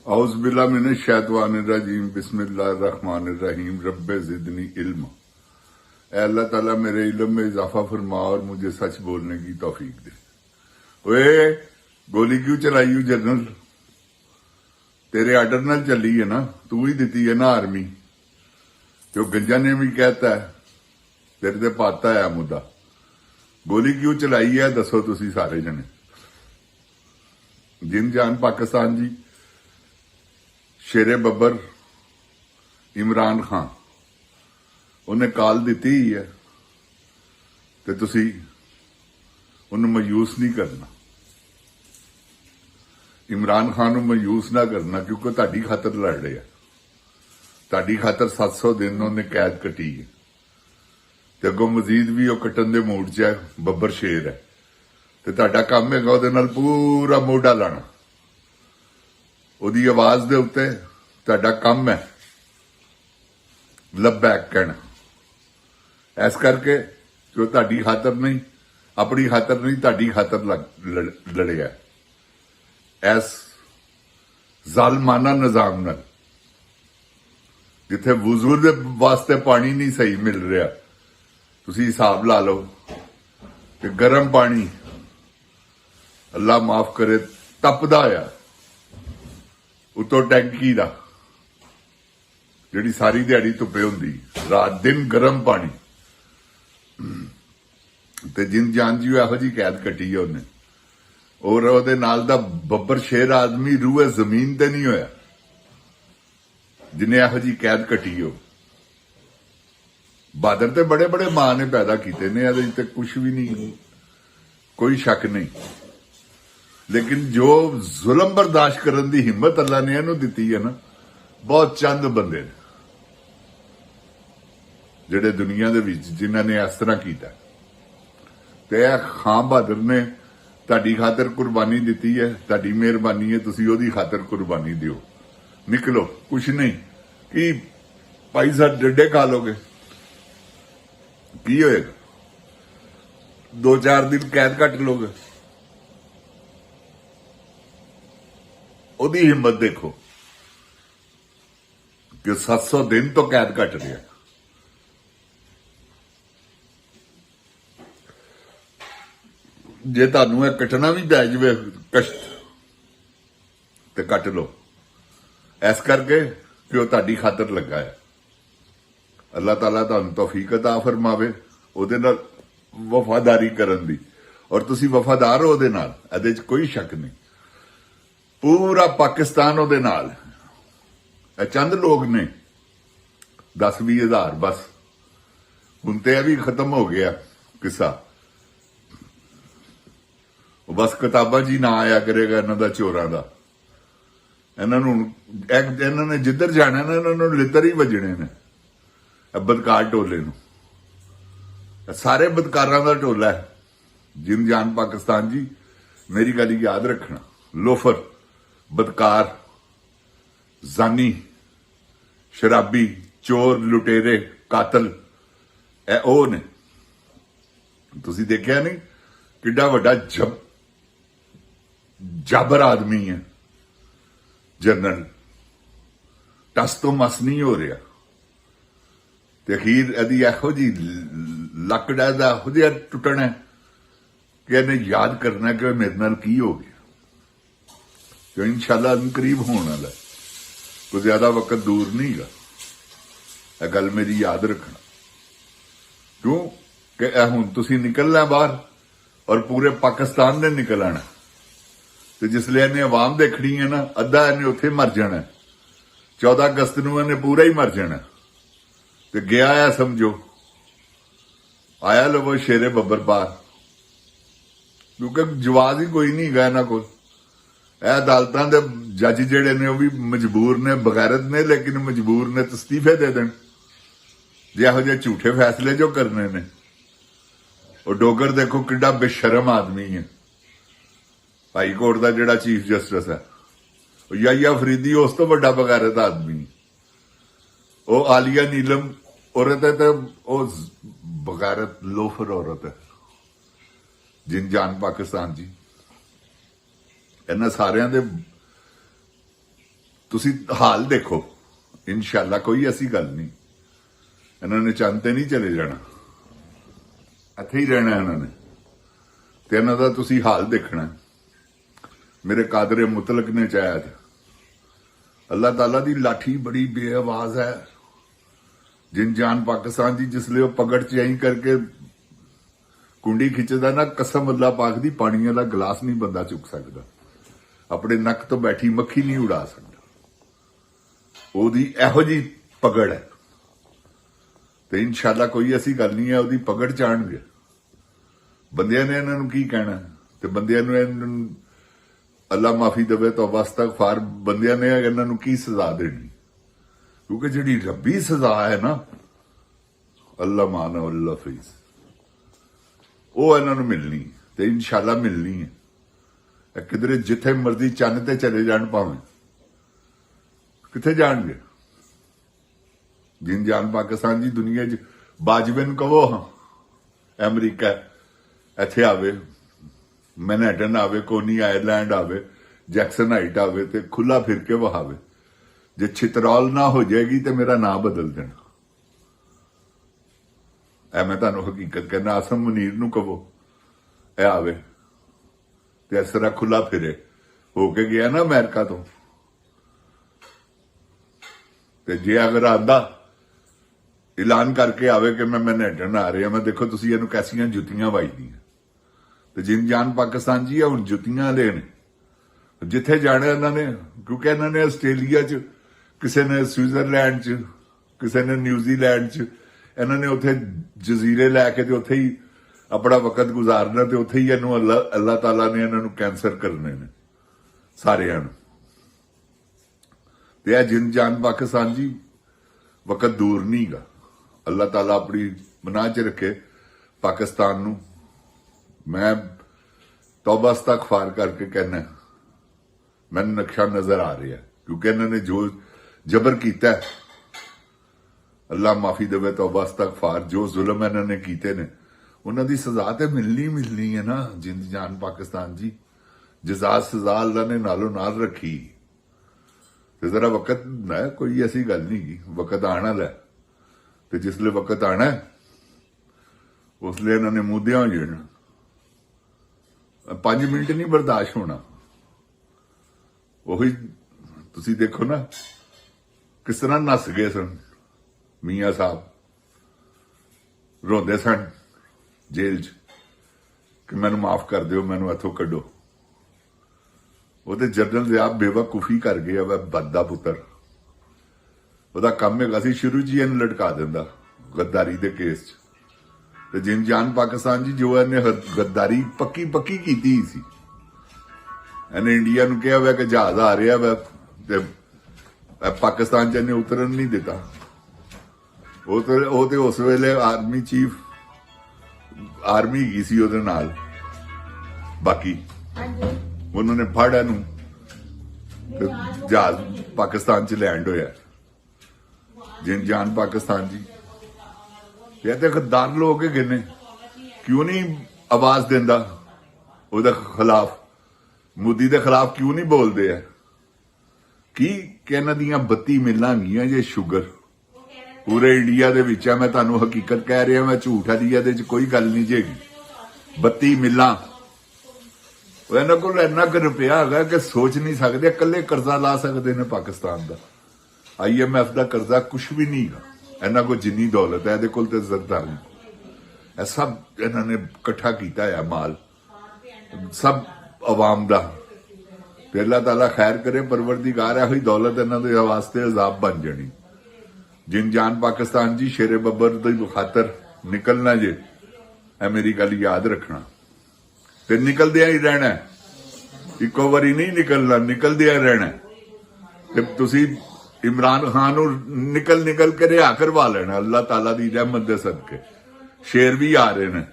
औज़ बिल्ला मिने शैतानिर रजीम बिस्मिल्लाहिर रहमानिर रहीम रब्बे ज़िदनी इल्म। ऐ अल्लाह ताला मेरे इल्म में इजाफा फरमा और मुझे सच बोलने की तौफीक दे। ओए गोली क्यों चलाई हूँ जनरल? तेरे आर्डर नाल चली है ना, तू ही दिती है ना आर्मी। जो गंजा ने भी कहता है तेरे ते पाता है मुद्दा। गोली क्यों चलाई है दसो तुसी सारे जने। जिन जान पाकिस्तान जी, शेरे बब्बर इमरान खान उन्हें काल दी ही है तो तुसी उन्हें मायूस नहीं करना। इमरान खान को मायूस ना करना क्योंकि ताड़ी खातर लड़ रहे हैं। ताड़ी खातर 700 दिन उन्हें कैद कटी है ते अगों मजीद भी वह कट्टन के मूड च है। बब्बर शेर है तो ताड़ा काम है ਉਹਦੇ ਨਾਲ पूरा मोढा लाना। ਉਹਦੀ आवाज ਦੇ ਉੱਤੇ ਤੁਹਾਡਾ ਕੰਮ ਹੈ ਲੱਬੈਕ ਕਹਿਣਾ। ਇਸ ਕਰਕੇ ਜੋ ਤੁਹਾਡੀ ਖਾਤਰ ਨਹੀਂ, ਆਪਣੀ ਖਾਤਰ ਨਹੀਂ, ਤੁਹਾਡੀ ਖਾਤਰ ਲੜਿਆ ਇਸ ਜ਼ਾਲਮਾਨਾ ਨਿਜ਼ਾਮ ਨਾਲ। ਜਿੱਥੇ ਵਜ਼ੂ ਦੇ ਵਾਸਤੇ ਪਾਣੀ ਨਹੀਂ ਸਹੀ ਮਿਲ ਰਿਹਾ, ਤੁਸੀਂ ਹਿਸਾਬ ਲਾ ਲਓ ਕਿ ਗਰਮ ਪਾਣੀ ਅੱਲਾ ਮਾਫ ਕਰੇ ਤਪਦਾ ਆ ਉਤੋਂ ਟੈਂਕੀ ਦਾ, ਜਿਹੜੀ ਸਾਰੀ ਦਿਹਾੜੀ ਧੁੱਪੇ ਹੁੰਦੀ, ਰਾਤ ਦਿਨ ਗਰਮ ਪਾਣੀ। ਤੇ ਜਿੰਨ ਜਾਨ ਜੀ ਇਹੋ ਜੀ ਕੈਦ ਕੱਟੀ ਹੈ ਉਹਨੇ। ਔਰ ਉਹਦੇ ਨਾਲ ਦਾ ਬੱਬਰ ਸ਼ੇਰ ਆਦਮੀ ਰੂਹੇ ਜ਼ਮੀਨ ਤੇ ਨਹੀਂ ਹੋਇਆ ਜਿਨੇ ਇਹੋ ਜੀ ਕੈਦ ਕੱਟੀ ਹੋ। ਬਾਦਰ ਤੇ ਬੜੇ ਬੜੇ ਮਾਂ ਨੇ ਪੈਦਾ ਕੀਤੇ ਨੇ, ਇਹਦੇ ਤੇ ਕੁਝ ਵੀ ਨਹੀਂ, ਕੋਈ ਸ਼ੱਕ ਨਹੀਂ। लेकिन जो जुल्म बर्दाश्त करने की हिम्मत अल्लाह ने इन्हू दी है ना, बहुत चंद बंदे ने जिहड़े दुनिया दे विच जिन्हां ने इस तरह किया। ते खां बहादुर ने तुहाडी खातर कुर्बानी दी है, तुहाडी मेहरबानी है, तुसीं ओहदी खातर कुर्बानी दिओ। निकलो, कुछ नहीं कि भाई साहब डंडे खा लोगे, की होएगा? 2-4 दिन कैद कट लोगे। ਉਹਦੀ ਹਿੰਮਤ ਦੇਖੋ ਕਿ 700 ਦਿਨ ਤੋਂ ਕੈਦ ਕੱਟ ਰਿਹਾ। ਜੇ ਤੁਹਾਨੂੰ ਇਹ ਕੱਟਣਾ ਵੀ ਪੈ ਜਾਵੇ ਕਸ਼ਟ ਤੇ ਕੱਟ ਲਓ, ਇਸ ਕਰਕੇ ਕਿ ਉਹ ਤੁਹਾਡੀ ਖਾਤਰ ਲੱਗਾ ਹੈ। ਅੱਲਾਹ ਤਾਲਾ ਤੁਹਾਨੂੰ ਤੌਫੀਕ ਅਤਾ ਫਰਮਾਵੇ ਉਹਦੇ ਨਾਲ ਵਫਾਦਾਰੀ ਕਰਨ ਦੀ, ਔਰ ਤੁਸੀਂ ਵਫਾਦਾਰ ਹੋ ਉਹਦੇ ਨਾਲ, ਇਹਦੇ 'ਚ ਕੋਈ ਸ਼ੱਕ ਨਹੀਂ। पूरा पाकिस्तान ਉਹਦੇ ਨਾਲ। ਇਹ ਚੰਦ ਲੋਕ ਨੇ 10-20 ਹਜ਼ਾਰ ਬਸ। ਹੁਣ ਤੇ ਇਹ ਵੀ ਖਤਮ ਹੋ ਗਿਆ ਕਿੱਸਾ। ਉਹ ਬਸ ਕਿਤਾਬਾਂ ਜੀ ਨਾ ਆਇਆ ਕਰੇਗਾ ਇਹਨਾਂ ਦਾ ਚੋਰਾਂ ਦਾ। ਇਹਨਾਂ ਨੂੰ ਇਹਨਾਂ ਨੇ ਜਿੱਧਰ ਜਾਣਾ ਨਾ, ਇਹਨਾਂ ਨੂੰ ਲਿੱਤਰ ਹੀ ਵੱਜਣੇ ਨੇ। ਬਦਕਾਰ ਟੋਲੇ ਨੂੰ, ਸਾਰੇ ਬਦਕਾਰਾਂ ਦਾ ਟੋਲਾ ਹੈ। ਜਿੰਨ ਜਾਨ ਪਾਕਿस्तान जी, मेरी गल याद रखना। लोफर, बदकार, जानी, शराबी, चोर, लुटेरे, कातल, ए ओ ने। तुसी देखिया नहीं किड्डा वड्डा जाबर आदमी है जनरल, टस तो मस नहीं हो रहा। ते अखीर यदि एहो जी लक डा हो जिहा टुटना कि इन्हें याद करना कि मेरे नाल की हो गया। जो इंशाल्लाह करीब होने वाला, कोई ज्यादा वक्त दूर नहीं गा। यह गल मेरी याद रखना। क्यों कि हुण तुसीं निकलना बाहर और पूरे पाकिस्तान ने निकल आना। तो जिसले इन्हें आवाम देखनी है ना, अद्धा इन्हें उत्थे मर जाना। 14 अगस्त नूं इन्हें पूरा ही मर जाना। तो गया है समझो, आया लवो शेरे बब्बर बाहर, क्योंकि जवाब ही कोई नहीं गा इन्हां कोल। ਇਹ ਅਦਾਲਤਾਂ ਦੇ ਜੱਜ ਜਿਹੜੇ ਨੇ ਉਹ ਵੀ ਮਜਬੂਰ ਨੇ, ਬਗੈਰਤ ਨੇ, ਲੇਕਿਨ ਮਜਬੂਰ ਨੇ ਤਸਤੀਫੇ ਦੇ ਦੇਣ ਜੇ ਇਹੋ ਜਿਹੇ ਝੂਠੇ ਫੈਸਲੇ ਜੋ ਕਰਨੇ ਨੇ। ਉਹ ਡੋਗਰ ਦੇਖੋ ਕਿੱਡਾ ਬੇਸ਼ਰਮ ਆਦਮੀ ਹੈ। ਹਾਈ ਕੋਰਟ ਦਾ ਜਿਹੜਾ ਚੀਫ ਜਸਟਿਸ ਹੈ ਉਹ ਯਾਇਆ ਫਰੀਦੀ, ਉਸ ਤੋਂ ਵੱਡਾ ਬਗੈਰਤ ਆਦਮੀ। ਉਹ ਆਲੀਆ ਨੀਲਮ ਔਰਤ ਹੈ ਤੇ ਉਹ ਬਗੈਰਤ ਲੋਫਰ ਔਰਤ ਹੈ। ਜਿੰਨ ਜਾਨ ਪਾਕਿस्तान जी, ਇਹਨਾਂ ਸਾਰਿਆਂ ਦੇ ਤੁਸੀਂ ਹਾਲ ਦੇਖੋ, ਇਨਸ਼ਾਅੱਲਾ ਕੋਈ ਐਸੀ ਗੱਲ ਨਹੀਂ, ਇਹਨਾਂ ਨੇ ਚੰਦ ਤੇ ਨਹੀਂ ਚਲੇ ਜਾਣਾ, ਇੱਥੇ ਹੀ ਰਹਿਣਾ ਇਹਨਾਂ ਨੇ। ਤੇ ਇਹਨਾਂ ਦਾ ਤੁਸੀਂ ਹਾਲ ਦੇਖਣਾ। ਮੇਰੇ ਕਾਦਰੇ ਮੁਤਲਕ ਨੇ ਚਾਹਿਆ, ਅੱਲਾਹ ਤਾਲਾ ਦੀ ਲਾਠੀ ਬੜੀ ਬੇਆਵਾਜ਼ ਹੈ। ਜਿਨ ਜਾਨ ਪਾਕਿस्तान ਦੀ ਜਿਸਲੇ ਉਹ ਪਗੜ ਚ ਐਂ ਕਰਕੇ ਕੁੰਡੀ ਖਿੱਚਦਾ ਨਾ, ਕਸਮ ਅੱਲਾਹ ਪਾਕ ਦੀ, ਪਾਣੀ ਵਾਲਾ ਗਲਾਸ ਨਹੀਂ ਬੰਦਾ ਚੁੱਕ ਸਕਦਾ, ਆਪਣੇ ਨੱਕ ਤੋਂ ਬੈਠੀ ਮੱਖੀ ਨਹੀਂ ਉਡਾ ਸਕਦਾ। ਉਹਦੀ ਇਹੋ ਜੀ ਪਗੜ ਹੈ। ਤੇ ਇਨਸ਼ਾਅੱਲਾ ਕੋਈ ਐਸੀ ਗੱਲ ਨਹੀਂ ਹੈ, ਉਹਦੀ ਪਗੜ ਚਾਣਗੇ। ਬੰਦਿਆਂ ਨੇ ਇਹਨਾਂ ਨੂੰ ਕੀ ਕਹਿਣਾ, ਤੇ ਬੰਦਿਆਂ ਨੂੰ ਇਹਨਾਂ ਨੂੰ ਅੱਲਾ ਮਾਫੀ ਦੇਵੇ, ਤੌਬਾ ਇਸਤਗਫਾਰ, ਬੰਦਿਆਂ ਨੇ ਇਹਨਾਂ ਨੂੰ ਕੀ ਸਜ਼ਾ ਦੇਣੀ? ਕਿਉਂਕਿ ਜਿਹੜੀ ਰੱਬੀ ਸਜ਼ਾ ਹੈ ਨਾ, ਅੱਲਾ ਮਾਨਾ ਅੱਲਾ ਫੀਸ, ਉਹ ਇਹਨਾਂ ਨੂੰ ਮਿਲਣੀ, ਤੇ ਇਨਸ਼ਾਅੱਲਾ ਮਿਲਣੀ ਹੈ। ਇਹ ਕਿਧਰੇ ਜਿੱਥੇ ਮਰਜ਼ੀ ਚੰਨ ਤੇ ਚਲੇ ਜਾਣ, ਭਾਵੇਂ ਕਿੱਥੇ ਜਾਣਗੇ। ਜਿਨ ਜਾਨ ਪਾਕਿस्तान ਦੀ ਦੁਨੀਆ 'ਚ ਬਾਜਵੇ ਨੂੰ ਕਹੋ ਹਾਂ ਅਮਰੀਕਾ ਇੱਥੇ ਆਵੇ, ਮੈਨਹਟਨ ਆਵੇ, ਕੋਨੀ ਆਇਰਲੈਂਡ ਆਵੇ, ਜੈਕਸਨ ਹਾਈਟ ਆਵੇ, ਤੇ ਖੁੱਲਾ ਫਿਰ ਕੇ ਵਹਾਵੇ। ਜੇ ਛਿਤਰੌਲ ਨਾ ਹੋ ਜਾਏਗੀ ਤੇ ਮੇਰਾ ਨਾਂ ਬਦਲ ਦੇਣਾ। ਐ ਮੈਂ ਤੁਹਾਨੂੰ ਹਕੀਕਤ ਕਹਿੰਦਾ। ਆਸਮ ਮੁਨੀਰ ਨੂੰ ਕਹੋ ਇਹ ਆਵੇ ਤੇ ਇਸ ਤਰ੍ਹਾਂ ਖੁੱਲਾ ਫਿਰੇ, ਹੋ ਕੇ ਗਿਆ ਨਾ ਅਮਰੀਕਾ ਤੋਂ। ਤੇ ਜੇ ਅਗਰ ਆਂਦਾ ਐਲਾਨ ਕਰਕੇ ਆਵੇ ਕਿ ਮੈਂ ਮੈਨਹਟਨ ਆ ਰਿਹਾ, ਮੈਂ ਦੇਖੋ ਤੁਸੀਂ ਇਹਨੂੰ ਕੈਸੀਆਂ ਜੁੱਤੀਆਂ ਵੱਜਦੀਆਂ। ਤੇ ਜਿਨ ਜਾਨ ਪਾਕਿस्तान ਜੀ ਹੁਣ ਜੁੱਤੀਆਂ ਲੈ ਨੇ, ਜਿੱਥੇ ਜਾਣਾ ਇਹਨਾਂ ਨੇ, ਕਿਉਂਕਿ ਇਹਨਾਂ ਨੇ ਆਸਟ੍ਰੇਲੀਆ 'ਚ, ਕਿਸੇ ਨੇ ਸਵਿਟਜ਼ਰਲੈਂਡ 'ਚ, ਕਿਸੇ ਨੇ ਨਿਊਜ਼ੀਲੈਂਡ 'ਚ, ਇਹਨਾਂ ਨੇ ਉੱਥੇ ਜਜ਼ੀਰੇ ਲੈ ਕੇ ਤੇ ਉੱਥੇ ਹੀ ਆਪਣਾ ਵਕਤ ਗੁਜ਼ਾਰਨਾ, ਤੇ ਉੱਥੇ ਹੀ ਇਹਨੂੰ ਅੱਲਾਹ ਤਾਲਾ ਨੇ ਇਹਨਾਂ ਨੂੰ ਕੈਂਸਰ ਕਰਨੇ ਨੇ ਸਾਰਿਆਂ ਨੂੰ। ਤੇ ਇਹ ਜਿਨ ਜਾਨ ਪਾਕਿस्तान ਜੀ ਵਕਤ ਦੂਰ ਨਹੀਂਗਾ। ਅੱਲਾਹ ਤਾਲਾ ਆਪਣੀ ਬਣਾ 'ਚ ਰੱਖੇ ਪਾਕਿस्तान ਨੂੰ। ਮੈਂ ਤੌਬਾ ਇਸਤਗਫਾਰ ਕਰਕੇ ਕਹਿਣਾ, ਮੈਨੂੰ ਨਕਸ਼ਾ ਨਜ਼ਰ ਆ ਰਿਹਾ, ਕਿਉਂਕਿ ਇਹਨਾਂ ਨੇ ਜੋ ਜਬਰ ਕੀਤਾ, ਅੱਲਾਹ ਮਾਫੀ ਦੇਵੇ, ਤੌਬਾ ਇਸਤਗਫਾਰ, ਜੋ ਜ਼ੁਲਮ ਇਹਨਾਂ ਨੇ ਕੀਤੇ ਨੇ, ਉਹਨਾਂ ਦੀ ਸਜ਼ਾ ਤੇ ਮਿਲਣੀ ਹੈ ਨਾ। ਜਿੰਦ ਜਾਨ ਪਾਕਿस्तान ਜੀ, ਜਜ਼ਾ ਸਜ਼ਾ ਅੱਲਾਹ ਨੇ ਨਾਲੋਂ ਨਾਲ ਰੱਖੀ। ਤੇ ਜ਼ਰਾ ਵਕਤ ਨਾ, ਕੋਈ ਐਸੀ ਗੱਲ ਨਹੀਂ ਗੀ, ਵਕਤ ਆਣਾ ਲੈ, ਤੇ ਜਿਸਲੇ ਵਕਤ ਆਣਾ ਉਸਲੇ ਇਹਨਾਂ ਨੇ ਮੁੱਦਿਆਂ ਹੋ ਜਾਣਾ। 5 ਮਿੰਟ ਨਹੀਂ ਬਰਦਾਸ਼ਤ ਹੋਣਾ। ਉਹੀ ਤੁਸੀਂ ਦੇਖੋ ਨਾ ਕਿਸ ਤਰ੍ਹਾਂ ਨੱਸ ਗਏ ਸਨ ਮੀਆਂ ਸਾਹਿਬ, ਰੋਂਦੇ ਸਨ ਜੇਲ੍ਹ 'ਚ ਕਿ ਮੈਨੂੰ ਮਾਫ ਕਰ ਦਿਓ, ਮੈਨੂੰ ਇੱਥੋਂ ਕੱਢੋ। ਉਹਦੇ ਜਨਰਲ ਜ਼ਿਆਬ ਬੇਵਕੂਫੀ ਕਰ ਗਿਆ ਵਾ, ਬੱਦਾ ਪੁੱਤਰ। ਉਹਦਾ ਕੰਮ ਹੈਗਾ ਸੀ ਸ਼ੁਰੂ 'ਚ ਹੀ ਇਹਨੂੰ ਲਟਕਾ ਦਿੰਦਾ ਗੱਦਾਰੀ ਦੇ ਕੇਸ 'ਚ। ਤੇ ਜਿਨ ਜਾਨ ਪਾਕਿस्तान ਜੀ, ਜੋ ਇਹਨੇ ਗੱਦਾਰੀ ਪੱਕੀ ਕੀਤੀ ਸੀ, ਇਹਨੇ ਇੰਡੀਆ ਨੂੰ ਕਿਹਾ ਵਾ ਕਿ ਜਹਾਜ਼ ਆ ਰਿਹਾ ਵਾ, ਤੇ ਪਾਕਿस्तान 'ਚ ਇਹਨੇ ਉਤਰਨ ਨਹੀਂ ਦਿੱਤਾ। ਉਹ ਤੇ ਉਸ ਵੇਲੇ ਆਰਮੀ ਚੀਫ, ਆਰਮੀ ਗਈ ਸੀ ਉਹਦੇ ਨਾਲ, ਬਾਕੀ ਉਹਨਾਂ ਨੇ ਫੜ ਇਹਨੂੰ, ਜਹਾਜ਼ ਪਾਕਿस्तान 'ਚ ਲੈਂਡ ਹੋਇਆ। ਜਿਨ ਜਾਨ ਪਾਕਿस्तान ਜੀ, ਇਹ ਤੇ ਗੱਦਾਰ ਲੋਕ ਹੈਗੇ ਨੇ, ਕਿਉਂ ਨਹੀਂ ਆਵਾਜ਼ ਦਿੰਦਾ ਉਹਦੇ ਖਿਲਾਫ, ਮੋਦੀ ਦੇ ਖਿਲਾਫ ਕਿਉਂ ਨਹੀਂ ਬੋਲਦੇ ਆ? ਕੀ ਇਹਨਾਂ ਦੀਆਂ 32 ਮਿਲਾਂ ਗਈਆਂ ਜੇ ਸ਼ੂਗਰ ਪੂਰੇ ਇੰਡੀਆ ਦੇ ਵਿੱਚ ਆ। ਮੈਂ ਤੁਹਾਨੂੰ ਹਕੀਕਤ ਕਹਿ ਰਿਹਾ, ਮੈਂ ਝੂਠ ਦੀ ਇਹਦੇ 'ਚ ਕੋਈ ਗੱਲ ਨਹੀਂ ਜੇਗੀ। 32 ਮਿਲਾਂ, ਇਹਨਾਂ ਕੋਲ ਇੰਨਾ ਕੁ ਰੁਪਇਆ ਹੈਗਾ ਕਿ ਸੋਚ ਨਹੀਂ ਸਕਦੇ। ਇਕੱਲੇ ਕਰਜ਼ਾ ਲਾ ਸਕਦੇ ਨੇ ਪਾਕਿस्तान ਦਾ, IMF ਦਾ ਕਰਜ਼ਾ ਕੁਛ ਵੀ ਨਹੀਂ ਹੈਗਾ ਇਹਨਾਂ ਕੋਲ, ਜਿੰਨੀ ਦੌਲਤ ਹੈ ਇਹਦੇ ਕੋਲ ਤੇ ਜ਼ਰਦਾਰ ਨਹੀਂ। ਇਹ ਸਭ ਇਹਨਾਂ ਨੇ ਇਕੱਠਾ ਕੀਤਾ ਹੈ ਮਾਲ, ਸਭ ਆਵਾਮ ਦਾ। ਤੇ ਅੱਲਾਹ ਤਾਲਾ ਖੈਰ ਕਰੇ, ਪਰਵਰਦੀਗਾਰ ਹੈ, ਹੋਈ ਦੌਲਤ ਇਹਨਾਂ ਦੇ ਵਾਸਤੇ ਅਜ਼ਾਬ ਬਣ ਜਾਣੀ। ਜਿਨ ਜਾਨ ਪਾਕਿस्तान ਜੀ, ਸ਼ੇਰੇ ਬੱਬਰ ਦੀ ਖਾਤਰ ਨਿਕਲਣਾ ਜੇ, ਇਹ ਮੇਰੀ ਗੱਲ ਯਾਦ ਰੱਖਣਾ। ਤੇ ਨਿਕਲਦਿਆਂ ਹੀ ਰਹਿਣਾ, ਇੱਕੋ ਵਾਰੀ ਨਹੀਂ ਨਿਕਲਣਾ, ਨਿਕਲਦਿਆਂ ਰਹਿਣਾ। ਤੇ ਤੁਸੀਂ ਇਮਰਾਨ ਖਾਨ ਨੂੰ ਨਿਕਲ ਕੇ ਰਿਹਾ ਕਰਵਾ ਲੈਣਾ ਅੱਲਾਹ ਤਾਲਾ ਦੀ ਰਹਿਮਤ ਦੇ ਸਦਕੇ। ਸ਼ੇਰ ਵੀ ਆ ਰਹੇ ਨੇ।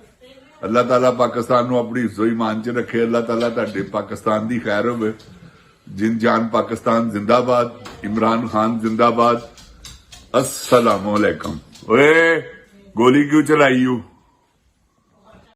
ਅੱਲਾਹ ਤਾਲਾ ਪਾਕਿस्तान ਨੂੰ ਆਪਣੀ ਹਿੱਜ਼ੋ ਈਮਾਨ 'ਚ ਰੱਖੇ। ਅੱਲਾਹ ਤਾਲਾ ਤੁਹਾਡੇ ਪਾਕਿस्तान ਦੀ ਖੈਰ ਹੋਵੇ। ਜਿਨ ਜਾਨ ਪਾਕਿस्तान जिंदाबाद, इमरान खान जिंदाबाद। अस्सलामुअलैकुम। ओए गोली क्यों चलाई यू?